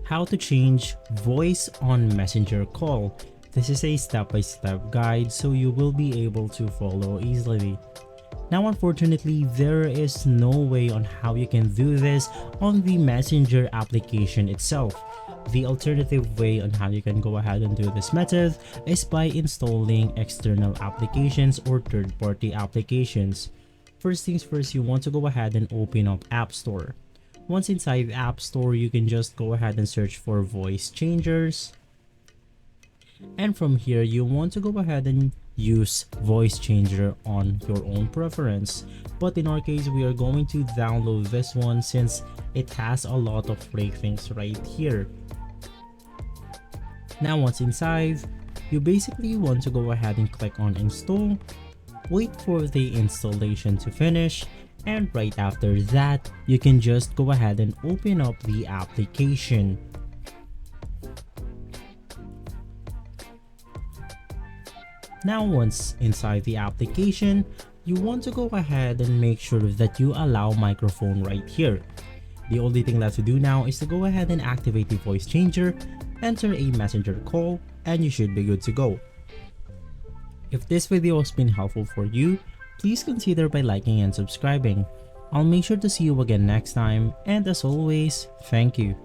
how to change voice on Messenger call. This is a step-by-step guide so you will be able to follow easily. Now unfortunately, there is no way on how you can do this on the Messenger application itself. The alternative way on how you can go ahead and do this method is by installing external applications or third-party applications. First things first, you want to go ahead and open up App Store. Once inside App Store, you can just go ahead and search for voice changers. And from here, you want to go ahead and use voice changer on your own preference. But in our case, we are going to download this one since it has a lot of great things right here. Now once inside, you basically want to go ahead and click on install, wait for the installation to finish, and right after that, you can just go ahead and open up the application. Now once inside the application, you want to go ahead and make sure that you allow microphone right here. The only thing left to do now is to go ahead and activate the voice changer, enter a messenger call, and you should be good to go. If this video has been helpful for you, please consider by liking and subscribing. I'll make sure to see you again next time, and as always, thank you.